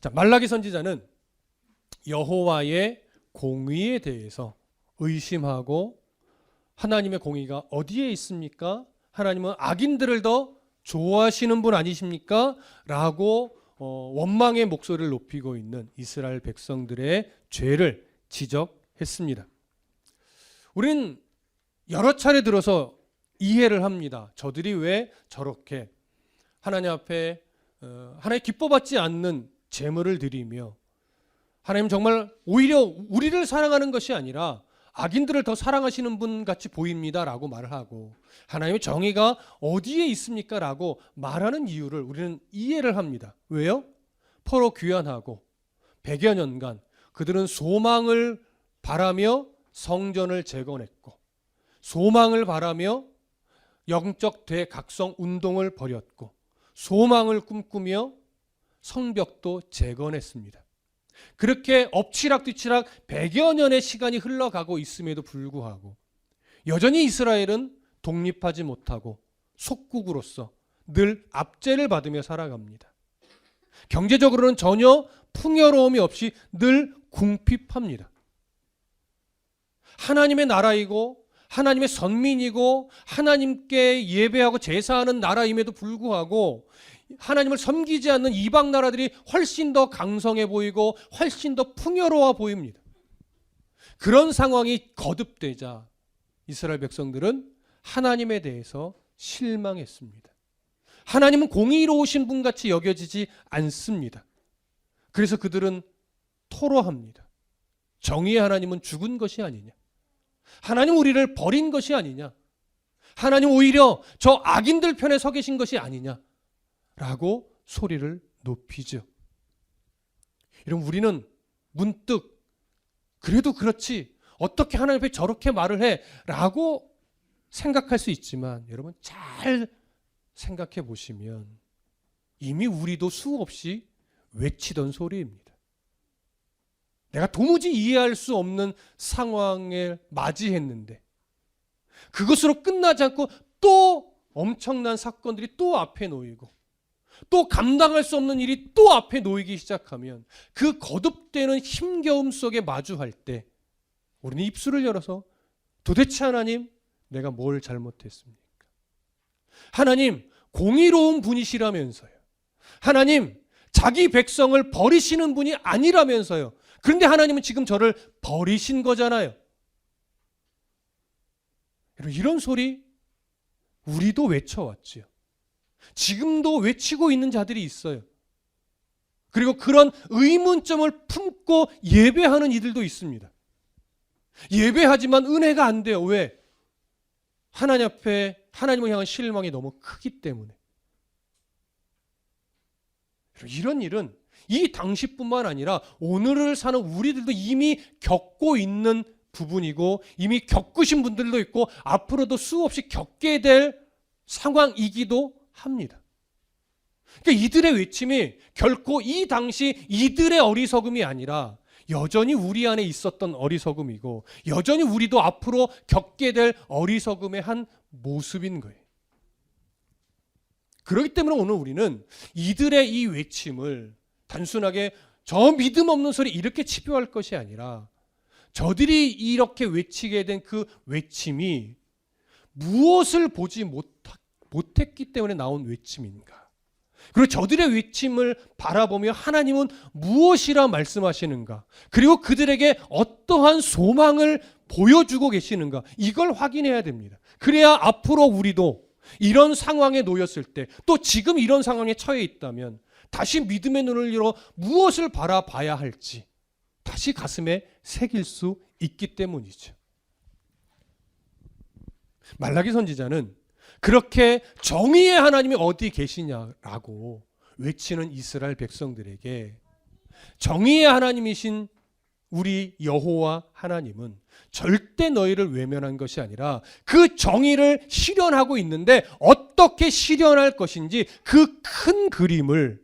자, 말라기 선지자는 여호와의 공의에 대해서 의심하고 하나님의 공의가 어디에 있습니까? 하나님은 악인들을 더 좋아하시는 분 아니십니까? 라고 원망의 목소리를 높이고 있는 이스라엘 백성들의 죄를 지적했습니다. 우리는 여러 차례 들어서 이해를 합니다. 저들이 왜 저렇게 하나님 앞에 하나님 기뻐받지 않는 제물을 드리며 하나님 정말 오히려 우리를 사랑하는 것이 아니라 악인들을 더 사랑하시는 분 같이 보입니다 라고 말을 하고 하나님의 정의가 어디에 있습니까? 라고 말하는 이유를 우리는 이해를 합니다. 왜요? 포로 귀환하고 100여 년간 그들은 소망을 바라며 성전을 재건했고 소망을 바라며 영적 대각성 운동을 벌였고 소망을 꿈꾸며 성벽도 재건했습니다. 그렇게 엎치락뒤치락 100여 년의 시간이 흘러가고 있음에도 불구하고 여전히 이스라엘은 독립하지 못하고 속국으로서 늘 압제를 받으며 살아갑니다. 경제적으로는 전혀 풍요로움이 없이 늘 궁핍합니다. 하나님의 나라이고 하나님의 선민이고 하나님께 예배하고 제사하는 나라임에도 불구하고 하나님을 섬기지 않는 이방 나라들이 훨씬 더 강성해 보이고 훨씬 더 풍요로워 보입니다. 그런 상황이 거듭되자 이스라엘 백성들은 하나님에 대해서 실망했습니다. 하나님은 공의로우신 분같이 여겨지지 않습니다. 그래서 그들은 토로합니다. 정의의 하나님은 죽은 것이 아니냐? 하나님 우리를 버린 것이 아니냐? 하나님 오히려 저 악인들 편에 서 계신 것이 아니냐? 라고 소리를 높이죠. 이런 우리는 문득 그래도 그렇지 어떻게 하나님 앞에 저렇게 말을 해? 라고 생각할 수 있지만 여러분 잘 생각해 보시면 이미 우리도 수없이 외치던 소리입니다. 내가 도무지 이해할 수 없는 상황에 맞이했는데 그것으로 끝나지 않고 또 엄청난 사건들이 또 앞에 놓이고 또 감당할 수 없는 일이 또 앞에 놓이기 시작하면 그 거듭되는 힘겨움 속에 마주할 때 우리는 입술을 열어서 도대체 하나님 내가 뭘 잘못했습니까? 하나님 공의로운 분이시라면서요. 하나님 자기 백성을 버리시는 분이 아니라면서요. 그런데 하나님은 지금 저를 버리신 거잖아요. 이런 소리 우리도 외쳐왔지요. 지금도 외치고 있는 자들이 있어요. 그리고 그런 의문점을 품고 예배하는 이들도 있습니다. 예배하지만 은혜가 안 돼요. 왜? 하나님 앞에 하나님을 향한 실망이 너무 크기 때문에. 이런 일은 이 당시뿐만 아니라 오늘을 사는 우리들도 이미 겪고 있는 부분이고 이미 겪으신 분들도 있고 앞으로도 수없이 겪게 될 상황이기도 합니다. 그러니까 이들의 외침이 결코 이 당시 이들의 어리석음이 아니라 여전히 우리 안에 있었던 어리석음이고 여전히 우리도 앞으로 겪게 될 어리석음의 한 모습인 거예요. 그렇기 때문에 오늘 우리는 이들의 이 외침을 단순하게 저 믿음 없는 소리 이렇게 치부할 것이 아니라 저들이 이렇게 외치게 된 그 외침이 무엇을 보지 못했기 때문에 나온 외침인가? 그리고 저들의 외침을 바라보며 하나님은 무엇이라 말씀하시는가? 그리고 그들에게 어떠한 소망을 보여주고 계시는가? 이걸 확인해야 됩니다. 그래야 앞으로 우리도 이런 상황에 놓였을 때 또 지금 이런 상황에 처해 있다면 다시 믿음의 눈을 열어 무엇을 바라봐야 할지 다시 가슴에 새길 수 있기 때문이죠. 말라기 선지자는 그렇게 정의의 하나님이 어디 계시냐라고 외치는 이스라엘 백성들에게 정의의 하나님이신 우리 여호와 하나님은 절대 너희를 외면한 것이 아니라 그 정의를 실현하고 있는데 어떻게 실현할 것인지 그 큰 그림을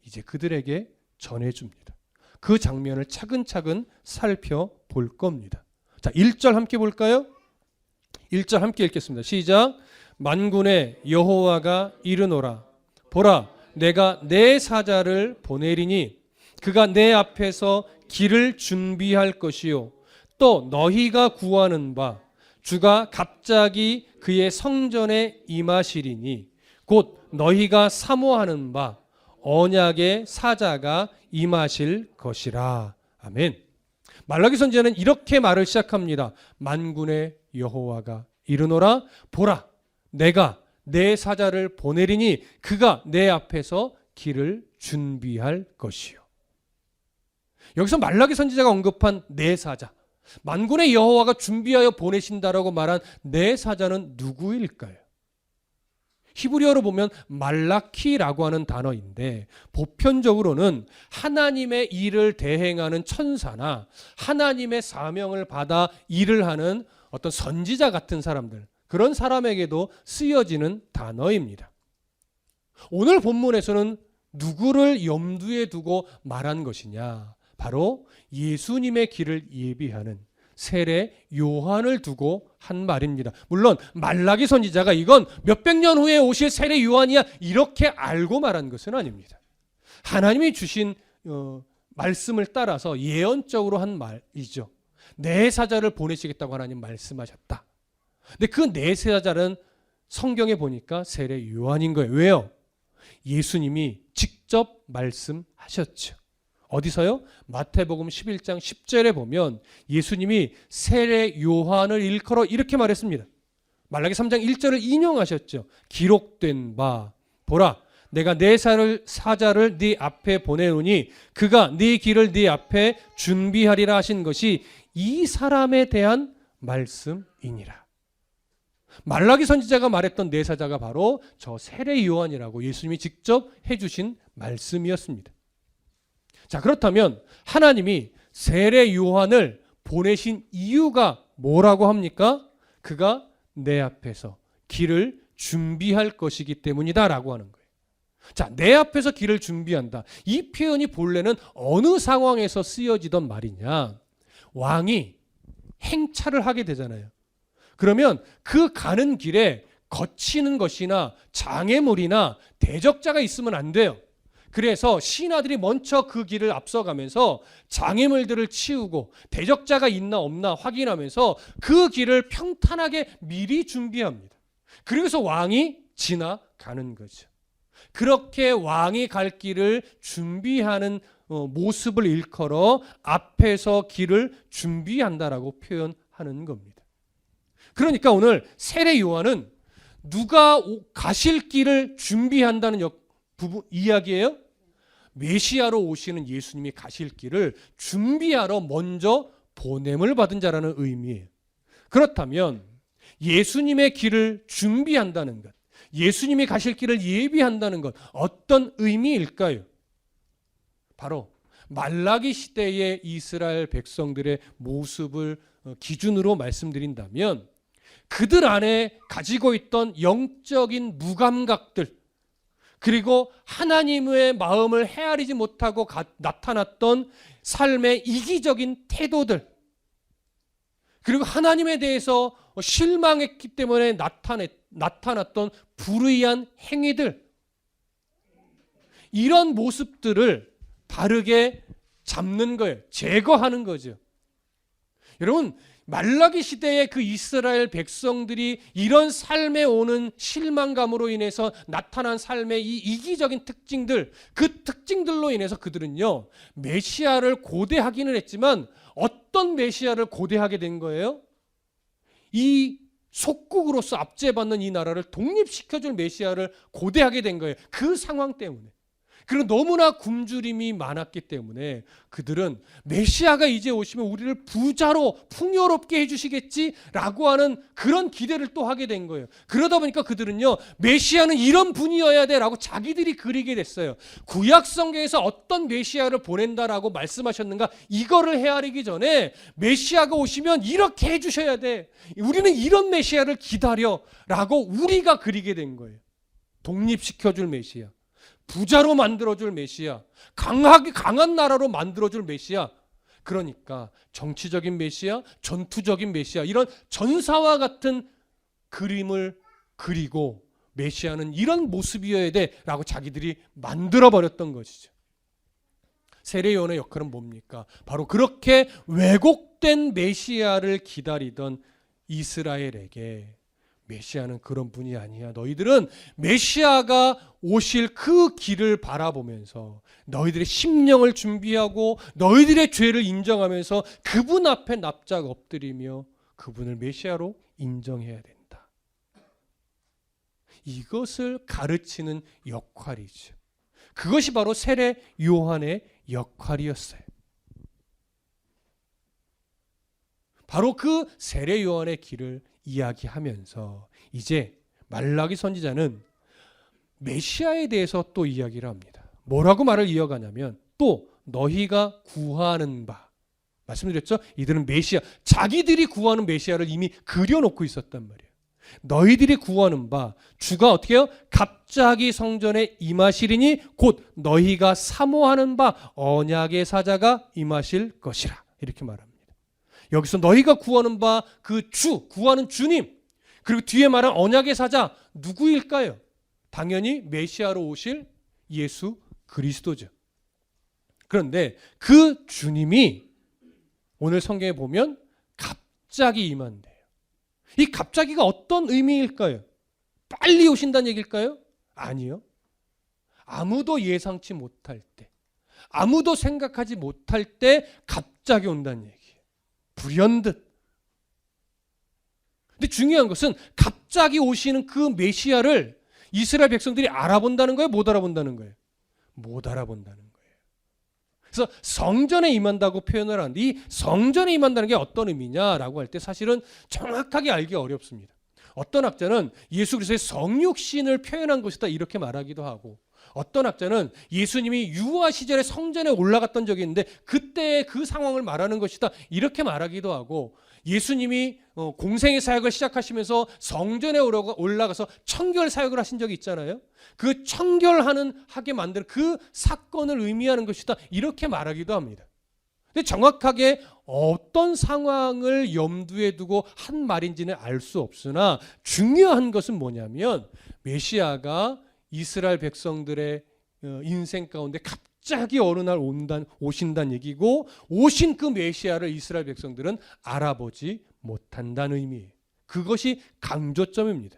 이제 그들에게 전해줍니다. 그 장면을 차근차근 살펴볼 겁니다. 자, 1절 함께 볼까요? 1절 함께 읽겠습니다. 시작. 만군의 여호와가 이르노라. 보라, 내가 내 사자를 보내리니 그가 내 앞에서 길을 준비할 것이요 또 너희가 구하는 바 주가 갑자기 그의 성전에 임하시리니 곧 너희가 사모하는 바 언약의 사자가 임하실 것이라. 아멘. 말라기 선지자는 이렇게 말을 시작합니다. 만군의 여호와가 이르노라 보라 내가 내 사자를 보내리니 그가 내 앞에서 길을 준비할 것이요. 여기서 말라기 선지자가 언급한 내 사자, 만군의 여호와가 준비하여 보내신다라고 말한 내 사자는 누구일까요? 히브리어로 보면 말라키라고 하는 단어인데 보편적으로는 하나님의 일을 대행하는 천사나 하나님의 사명을 받아 일을 하는 어떤 선지자 같은 사람들, 그런 사람에게도 쓰여지는 단어입니다. 오늘 본문에서는 누구를 염두에 두고 말한 것이냐? 바로 예수님의 길을 예비하는 세례 요한을 두고 한 말입니다. 물론 말라기 선지자가 이건 몇백 년 후에 오실 세례 요한이야 이렇게 알고 말한 것은 아닙니다. 하나님이 주신 말씀을 따라서 예언적으로 한 말이죠. 내 사자를 보내시겠다고 하나님 말씀하셨다. 근데 그 내 사자는 성경에 보니까 세례 요한인 거예요. 왜요? 예수님이 직접 말씀하셨죠. 어디서요? 마태복음 11장 10절에 보면 예수님이 세례 요한을 일컬어 이렇게 말했습니다. 말라기 3장 1절을 인용하셨죠. 기록된 바 보라 내가 내 사자를 네 앞에 보내노니 그가 네 길을 네 앞에 준비하리라 하신 것이 이 사람에 대한 말씀이니라. 말라기 선지자가 말했던 내 사자가 바로 저 세례 요한이라고 예수님이 직접 해주신 말씀이었습니다. 자, 그렇다면 하나님이 세례 요한을 보내신 이유가 뭐라고 합니까? 그가 내 앞에서 길을 준비할 것이기 때문이다라고 하는 거예요. 자, 내 앞에서 길을 준비한다. 이 표현이 본래는 어느 상황에서 쓰여지던 말이냐? 왕이 행차를 하게 되잖아요. 그러면 그 가는 길에 거치는 것이나 장애물이나 대적자가 있으면 안 돼요. 그래서 신하들이 먼저 그 길을 앞서가면서 장애물들을 치우고 대적자가 있나 없나 확인하면서 그 길을 평탄하게 미리 준비합니다. 그래서 왕이 지나가는 거죠. 그렇게 왕이 갈 길을 준비하는 모습을 일컬어 앞에서 길을 준비한다라고 표현하는 겁니다. 그러니까 오늘 세례 요한은 누가 가실 길을 준비한다는 이야기예요? 메시아로 오시는 예수님이 가실 길을 준비하러 먼저 보냄을 받은 자라는 의미예요. 그렇다면 예수님의 길을 준비한다는 것, 예수님이 가실 길을 예비한다는 것 어떤 의미일까요? 바로 말라기 시대의 이스라엘 백성들의 모습을 기준으로 말씀드린다면 그들 안에 가지고 있던 영적인 무감각들, 그리고 하나님의 마음을 헤아리지 못하고 나타났던 삶의 이기적인 태도들, 그리고 하나님에 대해서 실망했기 때문에 나타났던 불의한 행위들, 이런 모습들을 바르게 잡는 거예요. 제거하는 거죠. 여러분, 말라기 시대의 그 이스라엘 백성들이 이런 삶에 오는 실망감으로 인해서 나타난 삶의 이 이기적인 특징들, 그 특징들로 인해서 그들은요, 메시아를 고대하기는 했지만 어떤 메시아를 고대하게 된 거예요? 이 속국으로서 압제받는 이 나라를 독립시켜줄 메시아를 고대하게 된 거예요. 그 상황 때문에. 그리고 너무나 굶주림이 많았기 때문에 그들은 메시아가 이제 오시면 우리를 부자로 풍요롭게 해주시겠지라고 하는 그런 기대를 또 하게 된 거예요. 그러다 보니까 그들은요, 메시아는 이런 분이어야 돼라고 자기들이 그리게 됐어요. 구약 성경에서 어떤 메시아를 보낸다라고 말씀하셨는가, 이거를 헤아리기 전에 메시아가 오시면 이렇게 해주셔야 돼, 우리는 이런 메시아를 기다려라고 우리가 그리게 된 거예요. 독립시켜줄 메시아, 부자로 만들어줄 메시아, 강한 나라로 만들어줄 메시아. 그러니까 정치적인 메시아, 전투적인 메시아, 이런 전사와 같은 그림을 그리고 메시아는 이런 모습이어야 돼라고 자기들이 만들어버렸던 것이죠. 세례 요한의 역할은 뭡니까? 바로 그렇게 왜곡된 메시아를 기다리던 이스라엘에게 메시아는 그런 분이 아니야. 너희들은 메시아가 오실 그 길을 바라보면서 너희들의 심령을 준비하고 너희들의 죄를 인정하면서 그분 앞에 납작 엎드리며 그분을 메시아로 인정해야 된다. 이것을 가르치는 역할이죠. 그것이 바로 세례 요한의 역할이었어요. 바로 그 세례 요한의 길을 이야기하면서 이제 말라기 선지자는 메시아에 대해서 또 이야기를 합니다. 뭐라고 말을 이어가냐면 또 너희가 구하는 바, 말씀드렸죠? 이들은 메시아, 자기들이 구하는 메시아를 이미 그려놓고 있었단 말이에요. 너희들이 구하는 바 주가 어떻게 해요? 갑자기 성전에 임하시리니 곧 너희가 사모하는 바 언약의 사자가 임하실 것이라, 이렇게 말합니다. 여기서 너희가 구하는 바 그 주, 구하는 주님, 그리고 뒤에 말한 언약의 사자 누구일까요? 당연히 메시아로 오실 예수 그리스도죠. 그런데 그 주님이 오늘 성경에 보면 갑자기 임한대요. 이 갑자기가 어떤 의미일까요? 빨리 오신다는 얘기일까요? 아니요. 아무도 예상치 못할 때, 아무도 생각하지 못할 때 갑자기 온다는 얘기예요. 불현듯. 근데 중요한 것은 갑자기 오시는 그 메시아를 이스라엘 백성들이 알아본다는 거예요? 못 알아본다는 거예요? 못 알아본다는 거예요. 그래서 성전에 임한다고 표현을 하는데 이 성전에 임한다는 게 어떤 의미냐라고 할 때 사실은 정확하게 알기 어렵습니다. 어떤 학자는 예수 그리스도의 성육신을 표현한 것이다 이렇게 말하기도 하고, 어떤 학자는 예수님이 유아 시절에 성전에 올라갔던 적이 있는데 그때 그 상황을 말하는 것이다 이렇게 말하기도 하고, 예수님이 공생의 사역을 시작하시면서 성전에 올라가서 청결 사역을 하신 적이 있잖아요. 그 청결하게 만드는 그 사건을 의미하는 것이다 이렇게 말하기도 합니다. 근데 정확하게 어떤 상황을 염두에 두고 한 말인지는 알 수 없으나 중요한 것은 뭐냐면 메시아가 이스라엘 백성들의 인생 가운데 갑자기 어느 날 오신다는 얘기고, 오신 그 메시아를 이스라엘 백성들은 알아보지 못한다는 의미예요. 그것이 강조점입니다.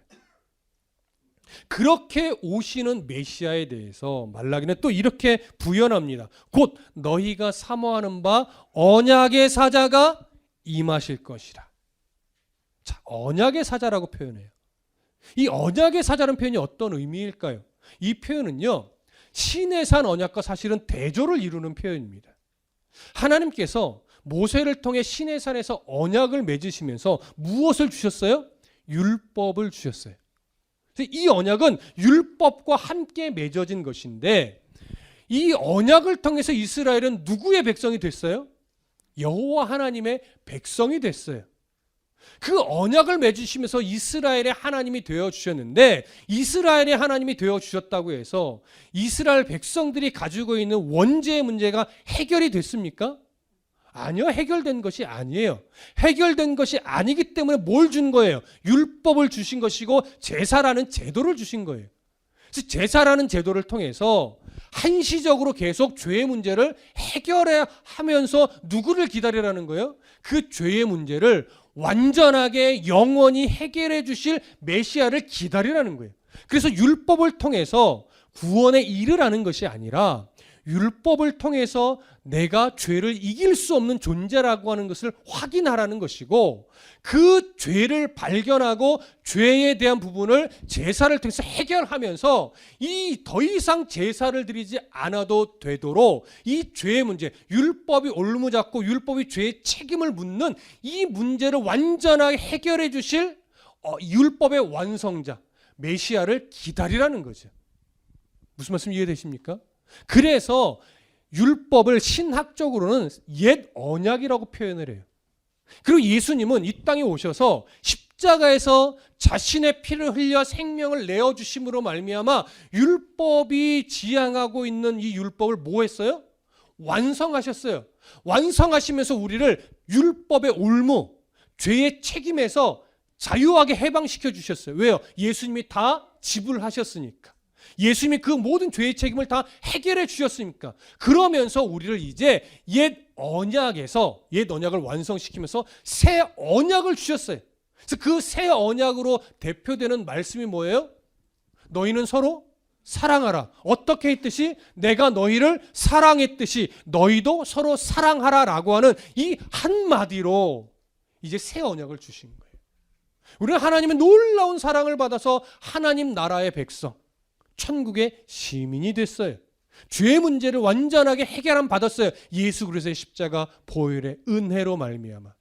그렇게 오시는 메시아에 대해서 말라기는 또 이렇게 부연합니다. 곧 너희가 사모하는 바 언약의 사자가 임하실 것이라. 자, 언약의 사자라고 표현해요. 이 언약의 사자라는 표현이 어떤 의미일까요? 이 표현은요, 시내산 언약과 사실은 대조를 이루는 표현입니다. 하나님께서 모세를 통해 시내산에서 언약을 맺으시면서 무엇을 주셨어요? 율법을 주셨어요. 이 언약은 율법과 함께 맺어진 것인데, 이 언약을 통해서 이스라엘은 누구의 백성이 됐어요? 여호와 하나님의 백성이 됐어요. 그 언약을 맺으시면서 이스라엘의 하나님이 되어주셨는데, 이스라엘의 하나님이 되어주셨다고 해서 이스라엘 백성들이 가지고 있는 원죄의 문제가 해결이 됐습니까? 아니요, 해결된 것이 아니에요. 해결된 것이 아니기 때문에 뭘 준 거예요? 율법을 주신 것이고 제사라는 제도를 주신 거예요. 그래서 제사라는 제도를 통해서 한시적으로 계속 죄의 문제를 해결해 하면서 누구를 기다리라는 거예요? 그 죄의 문제를 완전하게 영원히 해결해 주실 메시아를 기다리라는 거예요. 그래서 율법을 통해서 구원에 이르라는 것이 아니라 율법을 통해서 내가 죄를 이길 수 없는 존재라고 하는 것을 확인하라는 것이고, 그 죄를 발견하고 죄에 대한 부분을 제사를 통해서 해결하면서 이 더 이상 제사를 드리지 않아도 되도록 이 죄의 문제, 율법이 올무잡고 율법이 죄의 책임을 묻는 이 문제를 완전하게 해결해 주실 율법의 완성자 메시아를 기다리라는 거죠. 무슨 말씀 이해되십니까? 그래서 율법을 신학적으로는 옛 언약이라고 표현을 해요. 그리고 예수님은 이 땅에 오셔서 십자가에서 자신의 피를 흘려 생명을 내어주심으로 말미암아 율법이 지향하고 있는 이 율법을 뭐 했어요? 완성하셨어요. 완성하시면서 우리를 율법의 올무, 죄의 책임에서 자유하게 해방시켜 주셨어요. 왜요? 예수님이 다 지불하셨으니까. 예수님이 그 모든 죄의 책임을 다 해결해 주셨으니까. 그러면서 우리를 이제 옛 언약을 완성시키면서 새 언약을 주셨어요. 그래서 그 새 언약으로 대표되는 말씀이 뭐예요? 너희는 서로 사랑하라. 어떻게 했듯이 내가 너희를 사랑했듯이 너희도 서로 사랑하라라고 하는 이 한마디로 이제 새 언약을 주신 거예요. 우리는 하나님의 놀라운 사랑을 받아서 하나님 나라의 백성, 천국의 시민이 됐어요. 죄의 문제를 완전하게 해결함 받았어요. 예수 그리스도의 십자가 보혈의 은혜로 말미암아.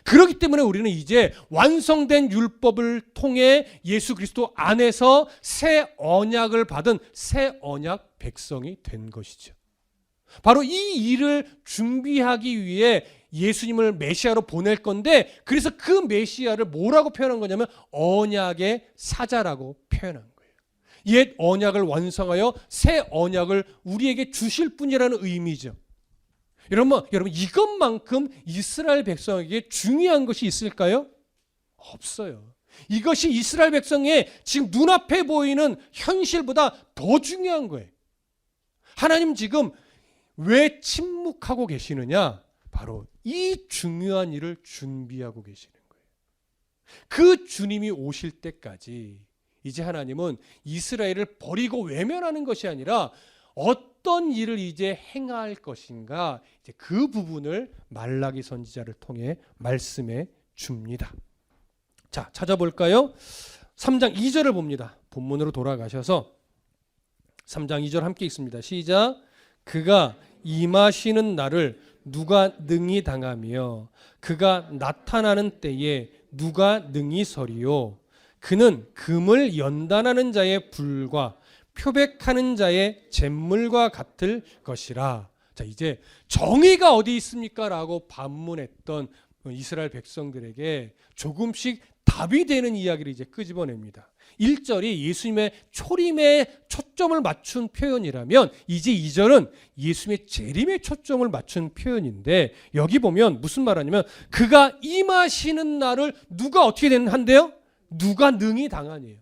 그렇기 때문에 우리는 이제 완성된 율법을 통해 예수 그리스도 안에서 새 언약을 받은 새 언약 백성이 된 것이죠. 바로 이 일을 준비하기 위해 예수님을 메시아로 보낼 건데, 그래서 그 메시아를 뭐라고 표현한 거냐면 언약의 사자라고 표현한 거예요. 옛 언약을 완성하여 새 언약을 우리에게 주실 분이라는 의미죠. 여러분 이것만큼 이스라엘 백성에게 중요한 것이 있을까요? 없어요. 이것이 이스라엘 백성의 지금 눈앞에 보이는 현실보다 더 중요한 거예요. 하나님 지금 왜 침묵하고 계시느냐? 바로 이 중요한 일을 준비하고 계시는 거예요. 그 주님이 오실 때까지 이제 하나님은 이스라엘을 버리고 외면하는 것이 아니라 어떤 일을 이제 행할 것인가, 이제 그 부분을 말라기 선지자를 통해 말씀해 줍니다. 자, 찾아볼까요? 3장 2절을 봅니다. 본문으로 돌아가셔서 3장 2절 함께 읽습니다. 시작. 그가 임하시는 날을 누가 능히 당하며 그가 나타나는 때에 누가 능히 서리요. 그는 금을 연단하는 자의 불과 표백하는 자의 잿물과 같을 것이라. 자, 이제 정의가 어디 있습니까? 라고 반문했던 이스라엘 백성들에게 조금씩 답이 되는 이야기를 이제 끄집어냅니다. 1절이 예수님의 초림에 초점을 맞춘 표현이라면 이제 2절은 예수님의 재림에 초점을 맞춘 표현인데, 여기 보면 무슨 말하냐면 그가 임하시는 날을 누가 어떻게 한대요? 누가 능히 당하니에요.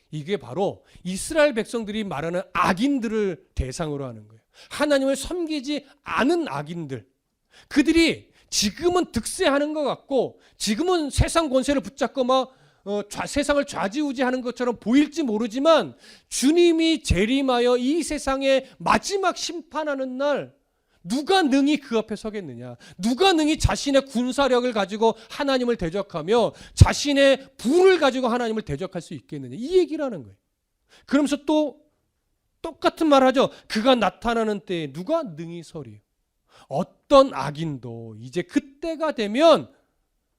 이게 바로 이스라엘 백성들이 말하는 악인들을 대상으로 하는 거예요. 하나님을 섬기지 않은 악인들. 그들이 지금은 득세하는 것 같고 지금은 세상 권세를 붙잡고 세상을 좌지우지하는 것처럼 보일지 모르지만 주님이 재림하여 이 세상에 마지막 심판하는 날 누가 능히 그 앞에 서겠느냐? 누가 능히 자신의 군사력을 가지고 하나님을 대적하며 자신의 부를 가지고 하나님을 대적할 수 있겠느냐? 이 얘기를 하는 거예요. 그러면서 또 똑같은 말 하죠. 그가 나타나는 때에 누가 능히 서리요. 어떤 악인도 이제 그때가 되면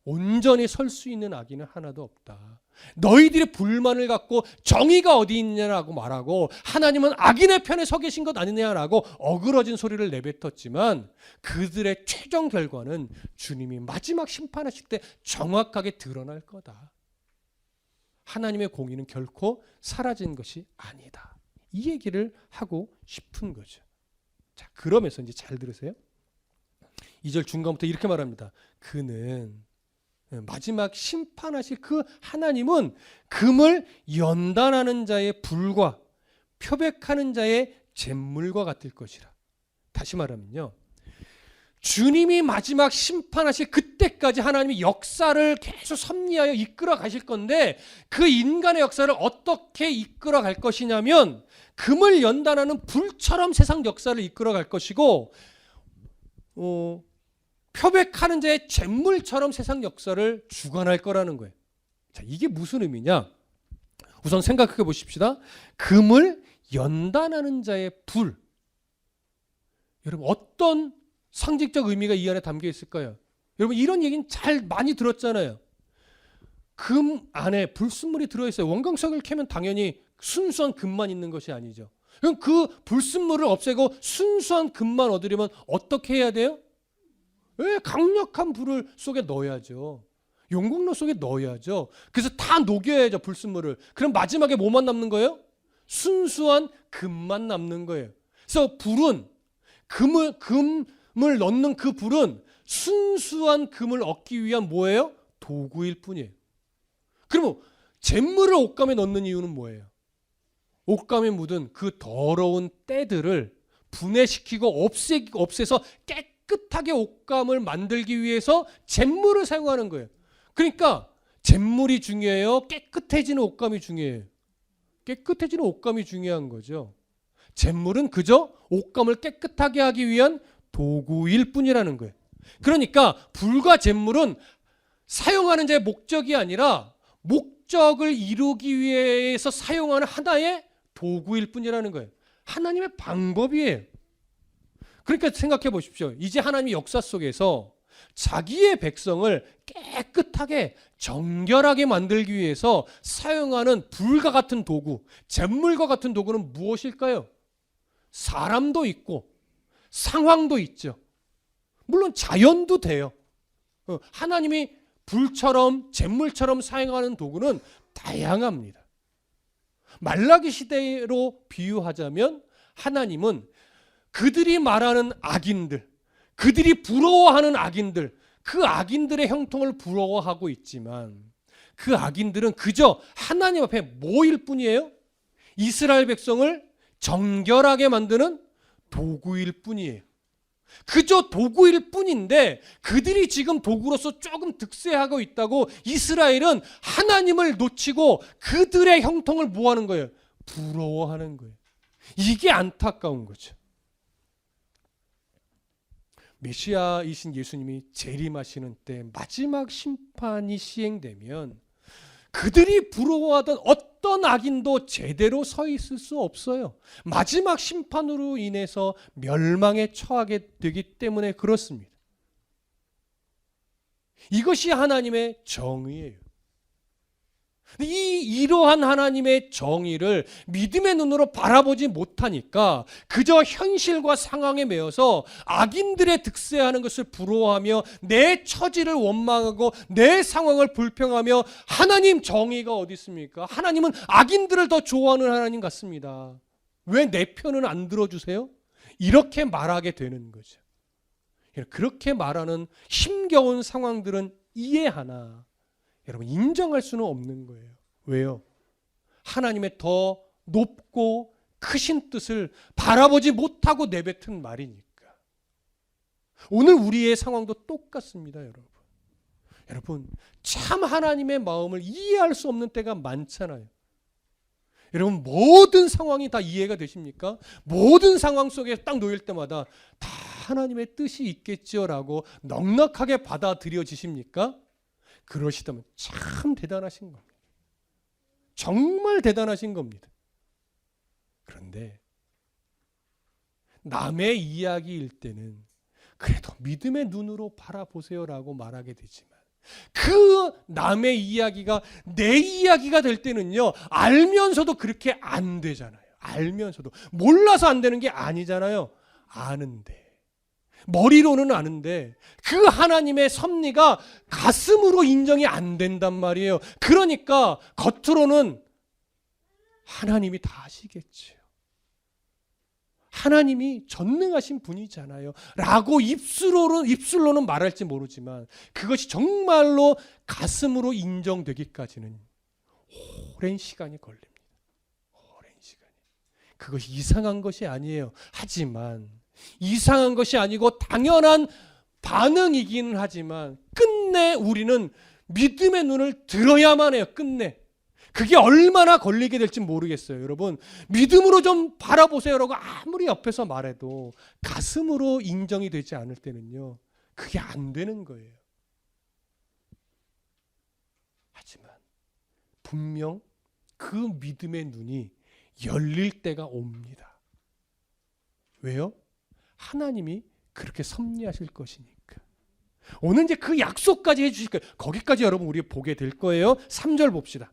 온전히 설 수 있는 악인은 하나도 없다. 너희들의 불만을 갖고 정의가 어디 있냐라고 말하고 하나님은 악인의 편에 서 계신 것 아니냐라고 어그러진 소리를 내뱉었지만 그들의 최종 결과는 주님이 마지막 심판하실 때 정확하게 드러날 거다. 하나님의 공의는 결코 사라진 것이 아니다. 이 얘기를 하고 싶은 거죠. 자, 그러면서 이제 잘 들으세요. 2절 중간부터 이렇게 말합니다. 그는 마지막 심판하실 그 하나님은 금을 연단하는 자의 불과 표백하는 자의 잿물과 같을 것이라. 다시 말하면요, 주님이 마지막 심판하실 그때까지 하나님이 역사를 계속 섭리하여 이끌어 가실 건데, 그 인간의 역사를 어떻게 이끌어 갈 것이냐면 금을 연단하는 불처럼 세상 역사를 이끌어 갈 것이고, 표백하는 자의 잿물처럼 세상 역사를 주관할 거라는 거예요. 자, 이게 무슨 의미냐? 우선 생각해 보십시다. 금을 연단하는 자의 불. 여러분, 어떤 상징적 의미가 이 안에 담겨 있을까요? 여러분, 이런 얘기는 잘 많이 들었잖아요. 금 안에 불순물이 들어있어요. 원광석을 캐면 당연히 순수한 금만 있는 것이 아니죠. 그럼 그 불순물을 없애고 순수한 금만 얻으려면 어떻게 해야 돼요? 왜? 강력한 불을 속에 넣어야죠. 용광로 속에 넣어야죠. 그래서 다 녹여야죠, 불순물을. 그럼 마지막에 뭐만 남는 거예요? 순수한 금만 남는 거예요. 그래서 불은 금을 넣는 그 불은 순수한 금을 얻기 위한 뭐예요? 도구일 뿐이에요. 그러면 잿물을 옷감에 넣는 이유는 뭐예요? 옷감에 묻은 그 더러운 때들을 분해시키고 없애서 깨끗하게 옷감을 만들기 위해서 잿물을 사용하는 거예요. 그러니까 잿물이 중요해요? 깨끗해지는 옷감이 중요해요? 깨끗해지는 옷감이 중요한 거죠. 잿물은 그저 옷감을 깨끗하게 하기 위한 도구일 뿐이라는 거예요. 그러니까 불과 잿물은 사용하는 자의 목적이 아니라 목적을 이루기 위해서 사용하는 하나의 도구일 뿐이라는 거예요. 하나님의 방법이에요. 그러니까 생각해 보십시오. 이제 하나님의 역사 속에서 자기의 백성을 깨끗하게 정결하게 만들기 위해서 사용하는 불과 같은 도구, 잿물과 같은 도구는 무엇일까요? 사람도 있고 상황도 있죠. 물론 자연도 돼요. 하나님이 불처럼 잿물처럼 사용하는 도구는 다양합니다. 말라기 시대로 비유하자면 하나님은 그들이 말하는 악인들, 그들이 부러워하는 악인들, 그 악인들의 형통을 부러워하고 있지만 그 악인들은 그저 하나님 앞에 뭐일 뿐이에요? 이스라엘 백성을 정결하게 만드는 도구일 뿐이에요. 그저 도구일 뿐인데 그들이 지금 도구로서 조금 득세하고 있다고 이스라엘은 하나님을 놓치고 그들의 형통을 뭐 하는 거예요? 부러워하는 거예요. 이게 안타까운 거죠. 메시아이신 예수님이 재림하시는 때 마지막 심판이 시행되면 그들이 부러워하던 어떤 악인도 제대로 서 있을 수 없어요. 마지막 심판으로 인해서 멸망에 처하게 되기 때문에 그렇습니다. 이것이 하나님의 정의예요. 이러한 하나님의 정의를 믿음의 눈으로 바라보지 못하니까 그저 현실과 상황에 매여서 악인들의 득세하는 것을 부러워하며 내 처지를 원망하고 내 상황을 불평하며 하나님 정의가 어디 있습니까? 하나님은 악인들을 더 좋아하는 하나님 같습니다. 왜 내 편은 안 들어주세요? 이렇게 말하게 되는 거죠. 그렇게 말하는 힘겨운 상황들은 이해하나 여러분 인정할 수는 없는 거예요. 왜요? 하나님의 더 높고 크신 뜻을 바라보지 못하고 내뱉은 말이니까. 오늘 우리의 상황도 똑같습니다, 여러분. 여러분, 참 하나님의 마음을 이해할 수 없는 때가 많잖아요. 여러분, 모든 상황이 다 이해가 되십니까? 모든 상황 속에 딱 놓일 때마다 다 하나님의 뜻이 있겠죠라고 넉넉하게 받아들여지십니까? 그러시다면 참 대단하신 겁니다. 정말 대단하신 겁니다. 그런데 남의 이야기일 때는 그래도 믿음의 눈으로 바라보세요라고 말하게 되지만 그 남의 이야기가 내 이야기가 될 때는요, 알면서도 그렇게 안 되잖아요. 알면서도. 몰라서 안 되는 게 아니잖아요. 아는데. 머리로는 아는데 그 하나님의 섭리가 가슴으로 인정이 안 된단 말이에요. 그러니까 겉으로는 하나님이 다 아시겠죠. 하나님이 전능하신 분이잖아요. 라고 입술로는 말할지 모르지만 그것이 정말로 가슴으로 인정되기까지는 오랜 시간이 걸립니다. 오랜 시간이. 그것이 이상한 것이 아니에요. 하지만 이상한 것이 아니고 당연한 반응이기는 하지만 끝내 우리는 믿음의 눈을 들어야만 해요. 끝내. 그게 얼마나 걸리게 될지 모르겠어요. 여러분, 믿음으로 좀 바라보세요라고 아무리 옆에서 말해도 가슴으로 인정이 되지 않을 때는요, 그게 안 되는 거예요. 하지만 분명 그 믿음의 눈이 열릴 때가 옵니다. 왜요? 하나님이 그렇게 섭리하실 것이니까. 오늘 이제 그 약속까지 해주실 거예요. 거기까지 여러분 우리 보게 될 거예요. 3절 봅시다.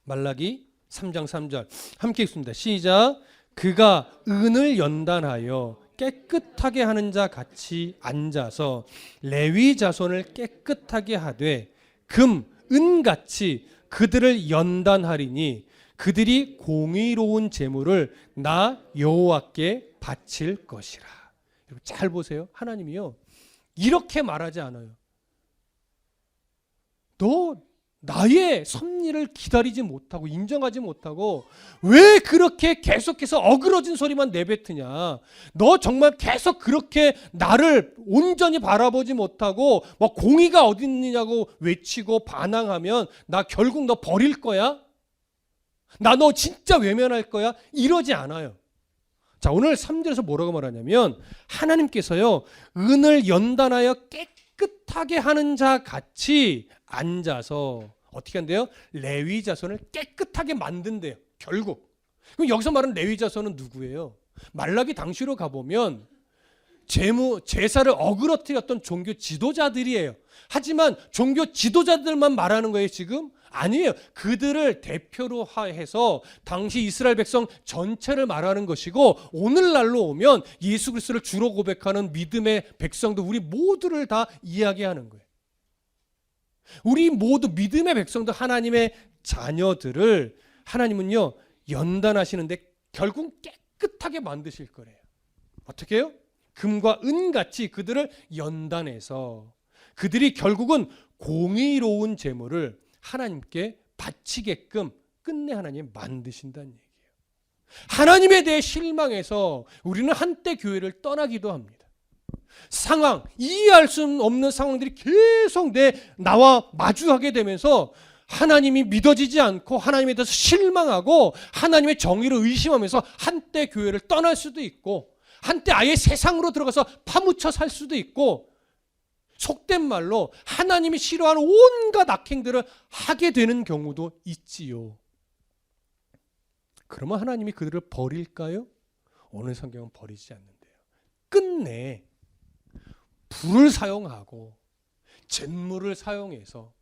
말라기 3장 3절 함께 읽습니다. 시작. 그가 은을 연단하여 깨끗하게 하는 자 같이 앉아서 레위 자손을 깨끗하게 하되 금, 은같이 그들을 연단하리니 그들이 공의로운 제물을 나 여호와께 바칠 것이라. 잘 보세요. 하나님이요, 이렇게 말하지 않아요. 너 나의 섭리를 기다리지 못하고 인정하지 못하고 왜 그렇게 계속해서 어그러진 소리만 내뱉으냐? 너 정말 계속 그렇게 나를 온전히 바라보지 못하고 뭐 공의가 어디 있느냐고 외치고 반항하면 나 결국 너 버릴 거야? 나 너 진짜 외면할 거야? 이러지 않아요. 자, 오늘 3절에서 뭐라고 말하냐면 하나님께서요, 은을 연단하여 깨끗하게 하는 자 같이 앉아서 어떻게 한대요? 레위 자손을 깨끗하게 만든대요. 결국. 그럼 여기서 말하는 레위 자손은 누구예요? 말라기 당시로 가보면 제사를 어그러뜨렸던 종교 지도자들이에요. 하지만 종교 지도자들만 말하는 거예요, 지금? 아니에요. 그들을 대표로 해서 당시 이스라엘 백성 전체를 말하는 것이고, 오늘날로 오면 예수 그리스도를 주로 고백하는 믿음의 백성도 우리 모두를 다 이야기하는 거예요. 우리 모두 믿음의 백성도 하나님의 자녀들을 하나님은요, 연단하시는데 결국 깨끗하게 만드실 거래요. 어떻게 해요? 금과 은같이 그들을 연단해서 그들이 결국은 공의로운 제물을 하나님께 바치게끔 끝내 하나님 만드신다는 얘기예요. 하나님에 대해 실망해서 우리는 한때 교회를 떠나기도 합니다. 상황, 이해할 수 없는 상황들이 계속 나와 마주하게 되면서 하나님이 믿어지지 않고 하나님에 대해서 실망하고 하나님의 정의를 의심하면서 한때 교회를 떠날 수도 있고, 한때 아예 세상으로 들어가서 파묻혀 살 수도 있고, 속된 말로 하나님이 싫어하는 온갖 악행들을 하게 되는 경우도 있지요. 그러면 하나님이 그들을 버릴까요? 오늘 성경은 버리지 않는데요. 끝내 불을 사용하고 잿물을 사용해서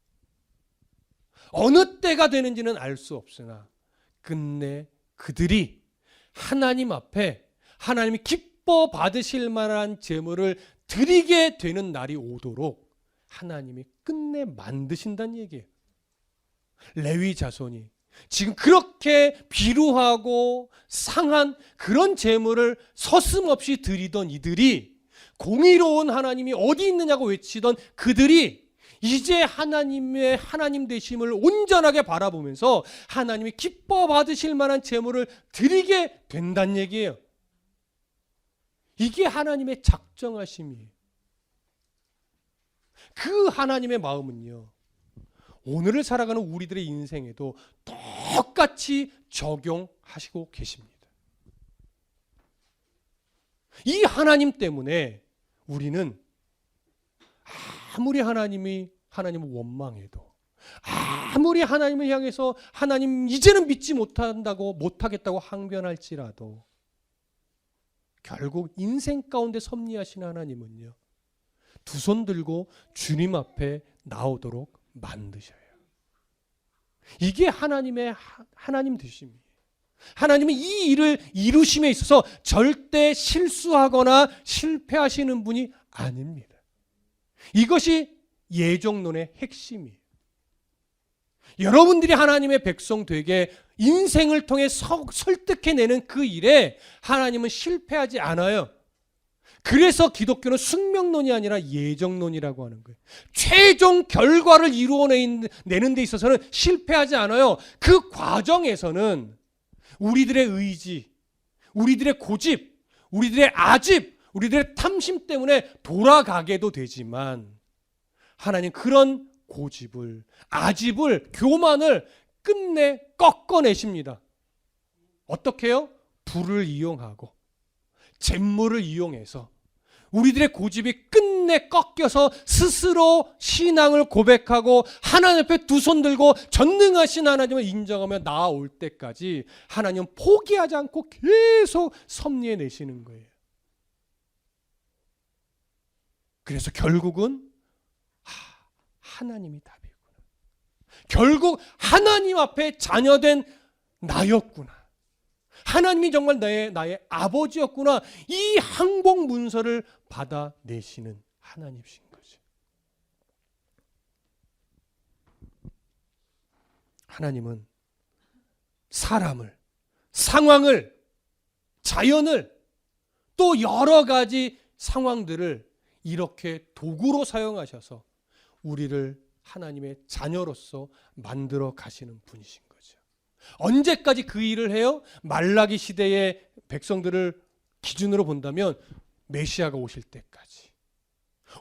어느 때가 되는지는 알 수 없으나 끝내 그들이 하나님 앞에 하나님이 기뻐 받으실 만한 제물을 드리게 되는 날이 오도록 하나님이 끝내 만드신다는 얘기예요. 레위 자손이 지금 그렇게 비루하고 상한 그런 제물을 서슴없이 드리던 이들이, 공의로운 하나님이 어디 있느냐고 외치던 그들이 이제 하나님의 하나님 되심을 온전하게 바라보면서 하나님이 기뻐 받으실 만한 제물을 드리게 된다는 얘기예요. 이게 하나님의 작정하심이에요. 그 하나님의 마음은요, 오늘을 살아가는 우리들의 인생에도 똑같이 적용하시고 계십니다. 이 하나님 때문에 우리는 아무리 하나님을 원망해도, 아무리 하나님을 향해서 하나님 이제는 믿지 못하겠다고 항변할지라도 결국 인생 가운데 섭리하시는 하나님은요, 두 손 들고 주님 앞에 나오도록 만드셔요. 이게 하나님의 하나님 되심이에요. 하나님은 이 일을 이루심에 있어서 절대 실수하거나 실패하시는 분이 아닙니다. 이것이 예정론의 핵심이에요. 여러분들이 하나님의 백성 되게 인생을 통해 설득해내는 그 일에 하나님은 실패하지 않아요. 그래서 기독교는 숙명론이 아니라 예정론이라고 하는 거예요. 최종 결과를 이루어내는 데 있어서는 실패하지 않아요. 그 과정에서는 우리들의 의지, 우리들의 고집, 우리들의 아집, 우리들의 탐심 때문에 돌아가게도 되지만, 하나님 그런 고집을, 아집을, 교만을 끝내 꺾어내십니다. 어떻게 해요? 불을 이용하고 잿물을 이용해서 우리들의 고집이 끝내 꺾여서 스스로 신앙을 고백하고 하나님 앞에 두 손 들고 전능하신 하나님을 인정하며 나아올 때까지 하나님은 포기하지 않고 계속 섭리해내시는 거예요. 그래서 결국은 하나님이 답이구나. 결국 하나님 앞에 자녀된 나였구나. 하나님이 정말 나의 아버지였구나. 이 항복 문서를 받아내시는 하나님이신 거죠. 하나님은 사람을, 상황을, 자연을, 또 여러 가지 상황들을 이렇게 도구로 사용하셔서 우리를 하나님의 자녀로서 만들어 가시는 분이신 거죠. 언제까지 그 일을 해요? 말라기 시대의 백성들을 기준으로 본다면 메시아가 오실 때까지.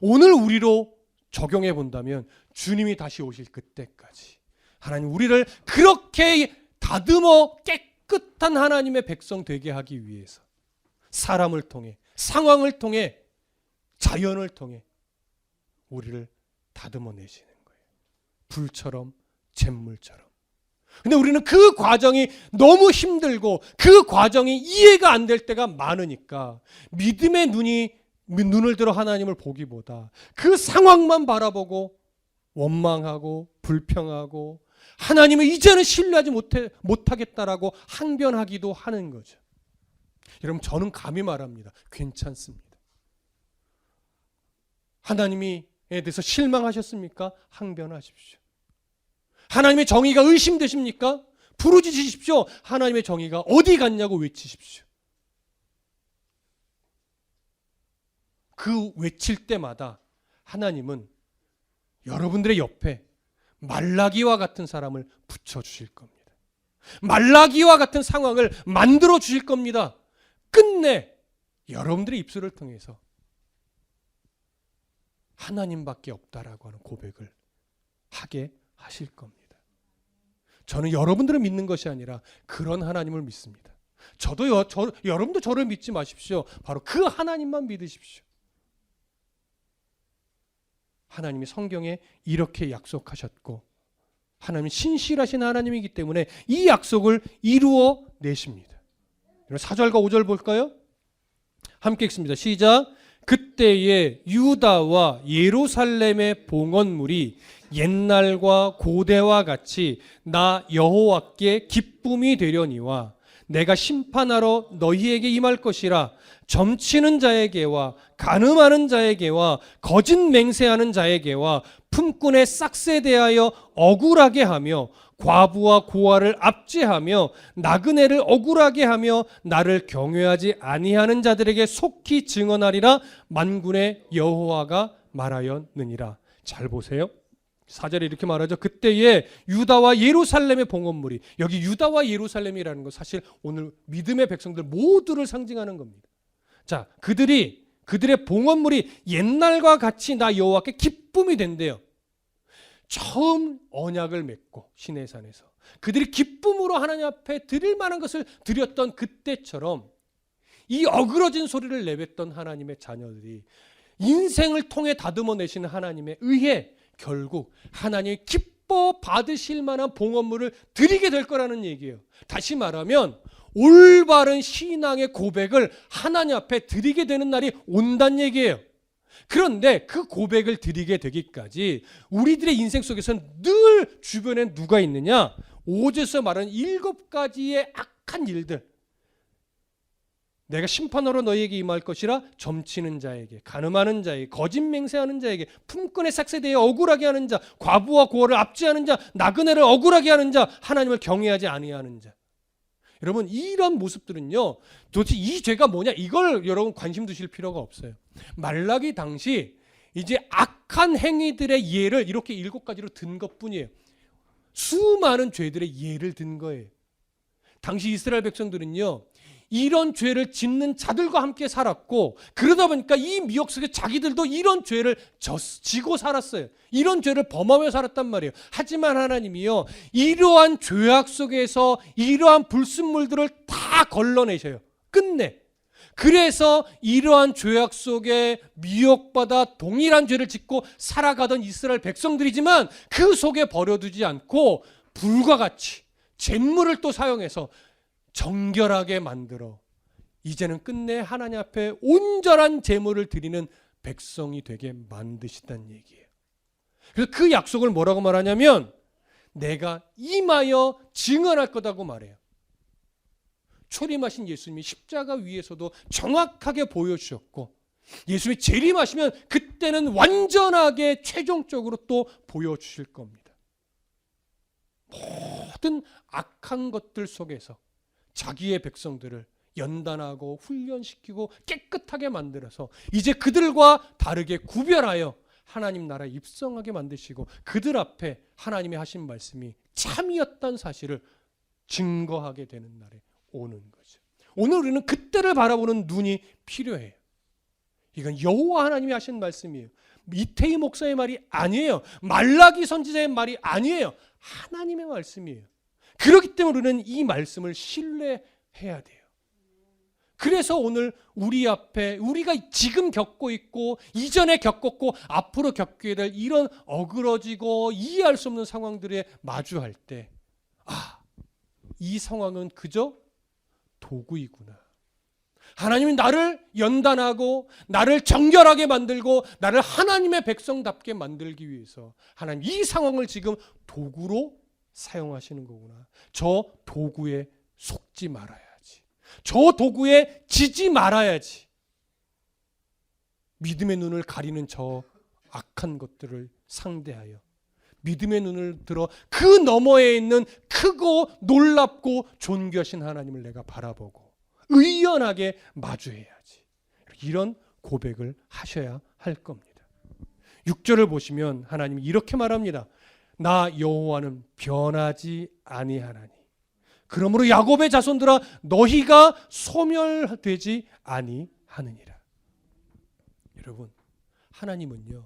오늘 우리로 적용해 본다면 주님이 다시 오실 그때까지. 하나님 우리를 그렇게 다듬어 깨끗한 하나님의 백성 되게 하기 위해서 사람을 통해, 상황을 통해, 자연을 통해 우리를 다듬어 내시는 거예요. 불처럼 잿물처럼. 근데 우리는 그 과정이 너무 힘들고 그 과정이 이해가 안 될 때가 많으니까 믿음의 눈을 들어 하나님을 보기보다 그 상황만 바라보고 원망하고 불평하고 하나님을 이제는 신뢰하지 못하겠다라고 항변하기도 하는 거죠. 여러분 저는 감히 말합니다. 괜찮습니다. 하나님에 대해서 실망하셨습니까? 항변하십시오. 하나님의 정의가 의심되십니까? 부르짖으십시오. 하나님의 정의가 어디 갔냐고 외치십시오. 그 외칠 때마다 하나님은 여러분들의 옆에 말라기와 같은 사람을 붙여주실 겁니다. 말라기와 같은 상황을 만들어 주실 겁니다. 끝내 여러분들의 입술을 통해서 하나님밖에 없다라고 하는 고백을 하게 하실 겁니다. 저는 여러분들을 믿는 것이 아니라 그런 하나님을 믿습니다. 여러분도 저를 믿지 마십시오. 바로 그 하나님만 믿으십시오. 하나님이 성경에 이렇게 약속하셨고 하나님은 신실하신 하나님이기 때문에 이 약속을 이루어 내십니다. 4절과 5절 볼까요? 함께 읽습니다. 시작. 그때에 유다와 예루살렘의 봉헌물이 옛날과 고대와 같이 나 여호와께 기쁨이 되려니와 내가 심판하러 너희에게 임할 것이라. 점치는 자에게와 간음하는 자에게와 거짓 맹세하는 자에게와 품꾼의 싹스에 대하여 억울하게 하며 과부와 고아를 압제하며 나그네를 억울하게 하며 나를 경외하지 아니하는 자들에게 속히 증언하리라. 만군의 여호와가 말하였느니라. 잘 보세요. 4절에 이렇게 말하죠. 그때에 유다와 예루살렘의 봉헌물이, 여기 유다와 예루살렘이라는 건 사실 오늘 믿음의 백성들 모두를 상징하는 겁니다. 자, 그들의 봉헌물이 옛날과 같이 나 여호와께 기쁨이 된대요. 처음 언약을 맺고 시내산에서 그들이 기쁨으로 하나님 앞에 드릴 만한 것을 드렸던 그때처럼 이 어그러진 소리를 내뱉던 하나님의 자녀들이 인생을 통해 다듬어 내시는 하나님에 의해 결국 하나님이 기뻐 받으실 만한 봉헌물을 드리게 될 거라는 얘기예요. 다시 말하면 올바른 신앙의 고백을 하나님 앞에 드리게 되는 날이 온다는 얘기예요. 그런데 그 고백을 드리게 되기까지 우리들의 인생 속에서는 늘 주변에 누가 있느냐? 5절에서 말하는 7가지의 악한 일들. 내가 심판하러 너희에게 임할 것이라. 점치는 자에게, 간음하는 자에게, 거짓 맹세하는 자에게, 품꾼의 삭스에 대해 억울하게 하는 자, 과부와 고아를 압제하는 자, 나그네를 억울하게 하는 자, 하나님을 경외하지 아니하는 자. 여러분 이런 모습들은요, 도대체 이 죄가 뭐냐, 이걸 여러분 관심 두실 필요가 없어요. 말라기 당시 이제 악한 행위들의 예를 이렇게 7가지로 든 것뿐이에요. 수많은 죄들의 예를 든 거예요. 당시 이스라엘 백성들은요, 이런 죄를 짓는 자들과 함께 살았고, 그러다 보니까 이 미혹 속에 자기들도 이런 죄를 지고 살았어요. 이런 죄를 범하며 살았단 말이에요. 하지만 하나님이요, 이러한 죄악 속에서 이러한 불순물들을 다 걸러내셔요. 끝내. 그래서 이러한 죄악 속에 미혹받아 동일한 죄를 짓고 살아가던 이스라엘 백성들이지만 그 속에 버려두지 않고 불과 같이 잿물을 또 사용해서 정결하게 만들어 이제는 끝내 하나님 앞에 온전한 제물을 드리는 백성이 되게 만드시다는 얘기예요. 그래서 그 약속을 뭐라고 말하냐면 내가 임하여 증언할 거다고 말해요. 초림하신 예수님이 십자가 위에서도 정확하게 보여주셨고, 예수님이 재림하시면 그때는 완전하게 최종적으로 또 보여주실 겁니다. 모든 악한 것들 속에서 자기의 백성들을 연단하고 훈련시키고 깨끗하게 만들어서 이제 그들과 다르게 구별하여 하나님 나라에 입성하게 만드시고 그들 앞에 하나님이 하신 말씀이 참이었다는 사실을 증거하게 되는 날에 오는 거죠. 오늘 우리는 그때를 바라보는 눈이 필요해요. 이건 여호와 하나님이 하신 말씀이에요. 이태희 목사의 말이 아니에요. 말라기 선지자의 말이 아니에요. 하나님의 말씀이에요. 그렇기 때문에 우리는 이 말씀을 신뢰해야 돼요. 그래서 오늘 우리 앞에 우리가 지금 겪고 있고 이전에 겪었고 앞으로 겪게 될 이런 어그러지고 이해할 수 없는 상황들에 마주할 때 이 상황은 그저 도구이구나. 하나님이 나를 연단하고 나를 정결하게 만들고 나를 하나님의 백성답게 만들기 위해서 하나님 이 상황을 지금 도구로 사용하시는 거구나. 저 도구에 속지 말아야지. 저 도구에 지지 말아야지. 믿음의 눈을 가리는 저 악한 것들을 상대하여 믿음의 눈을 들어 그 너머에 있는 크고 놀랍고 존귀하신 하나님을 내가 바라보고 의연하게 마주해야지. 이런 고백을 하셔야 할 겁니다. 6절을 보시면 하나님이 이렇게 말합니다. 나 여호와는 변하지 아니하나니 그러므로 야곱의 자손들아 너희가 소멸되지 아니하느니라. 여러분, 하나님은요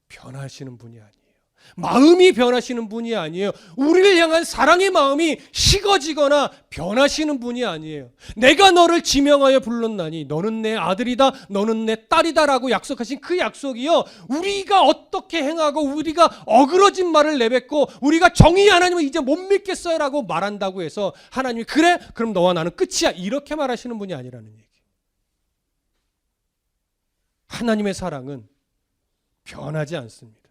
변하시는 분이 아니에요. 마음이 변하시는 분이 아니에요. 우리를 향한 사랑의 마음이 식어지거나 변하시는 분이 아니에요. 내가 너를 지명하여 불렀나니 너는 내 아들이다 너는 내 딸이다 라고 약속하신 그 약속이요, 우리가 어떻게 행하고 우리가 어그러진 말을 내뱉고 우리가 정의 하나님을 이제 못 믿겠어요 라고 말한다고 해서 하나님이 그래? 그럼 너와 나는 끝이야 이렇게 말하시는 분이 아니라는 얘기. 하나님의 사랑은 변하지 않습니다.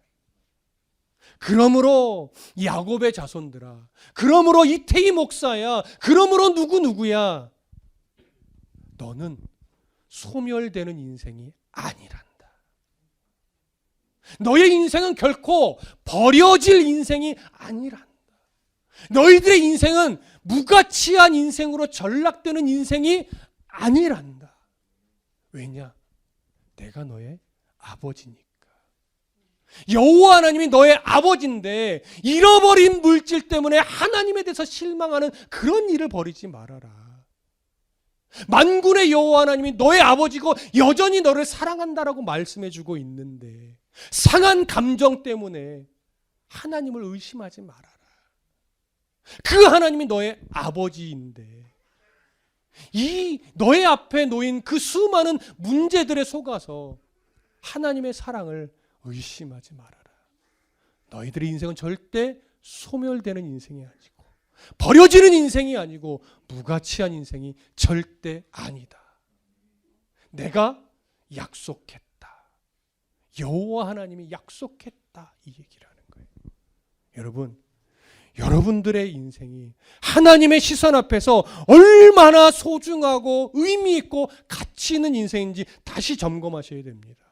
그러므로 야곱의 자손들아, 그러므로 이태희 목사야, 그러므로 누구누구야, 너는 소멸되는 인생이 아니란다. 너의 인생은 결코 버려질 인생이 아니란다. 너희들의 인생은 무가치한 인생으로 전락되는 인생이 아니란다. 왜냐? 내가 너의 아버지니까. 여호와 하나님이 너의 아버지인데 잃어버린 물질 때문에 하나님에 대해서 실망하는 그런 일을 벌이지 말아라. 만군의 여호와 하나님이 너의 아버지고 여전히 너를 사랑한다라고 말씀해주고 있는데 상한 감정 때문에 하나님을 의심하지 말아라. 그 하나님이 너의 아버지인데 이 너의 앞에 놓인 그 수많은 문제들에 속아서 하나님의 사랑을 의심하지 말아라. 너희들의 인생은 절대 소멸되는 인생이 아니고 버려지는 인생이 아니고 무가치한 인생이 절대 아니다. 내가 약속했다. 여호와 하나님이 약속했다. 이 얘기를 하는 거예요. 여러분, 여러분들의 인생이 하나님의 시선 앞에서 얼마나 소중하고 의미 있고 가치 있는 인생인지 다시 점검하셔야 됩니다.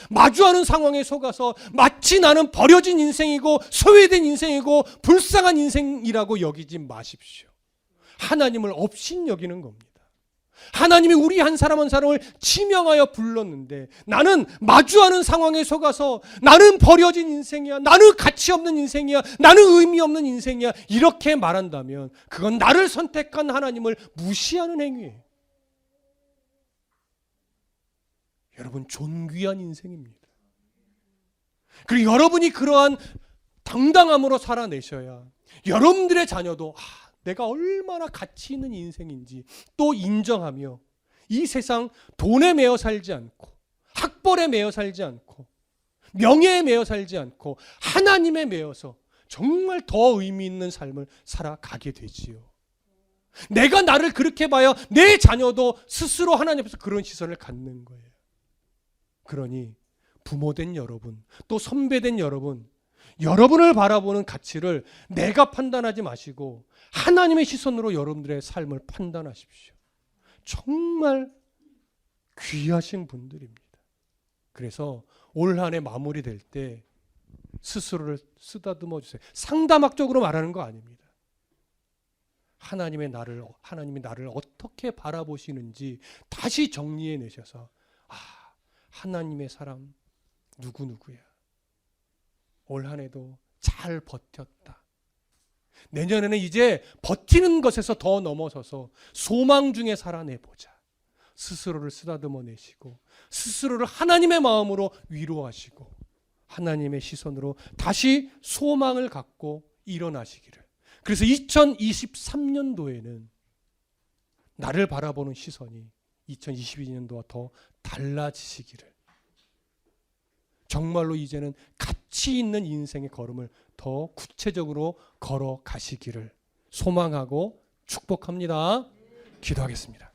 마주하는 상황에 속아서 마치 나는 버려진 인생이고 소외된 인생이고 불쌍한 인생이라고 여기지 마십시오. 하나님을 업신여기는 겁니다. 하나님이 우리 한 사람 한 사람을 지명하여 불렀는데 나는 마주하는 상황에 속아서 나는 버려진 인생이야, 나는 가치 없는 인생이야, 나는 의미 없는 인생이야 이렇게 말한다면 그건 나를 선택한 하나님을 무시하는 행위예요. 여러분, 존귀한 인생입니다. 그리고 여러분이 그러한 당당함으로 살아내셔야 여러분들의 자녀도 내가 얼마나 가치 있는 인생인지 또 인정하며 이 세상 돈에 매여 살지 않고 학벌에 매여 살지 않고 명예에 매여 살지 않고 하나님에 매여서 정말 더 의미 있는 삶을 살아가게 되지요. 내가 나를 그렇게 봐야 내 자녀도 스스로 하나님 앞에서 그런 시선을 갖는 거예요. 그러니 부모된 여러분, 또 선배된 여러분, 여러분을 바라보는 가치를 내가 판단하지 마시고 하나님의 시선으로 여러분들의 삶을 판단하십시오. 정말 귀하신 분들입니다. 그래서 올 한 해 마무리될 때 스스로를 쓰다듬어 주세요. 상담학적으로 말하는 거 아닙니다. 하나님이 나를 어떻게 바라보시는지 다시 정리해 내셔서 하나님의 사람, 누구누구야. 올 한 해도 잘 버텼다. 내년에는 이제 버티는 것에서 더 넘어서서 소망 중에 살아내보자. 스스로를 쓰다듬어 내시고 스스로를 하나님의 마음으로 위로하시고 하나님의 시선으로 다시 소망을 갖고 일어나시기를. 그래서 2023년도에는 나를 바라보는 시선이 2022년도와 더 달라지시기를, 정말로 이제는 가치 있는 인생의 걸음을 더 구체적으로 걸어가시기를 소망하고 축복합니다. 기도하겠습니다.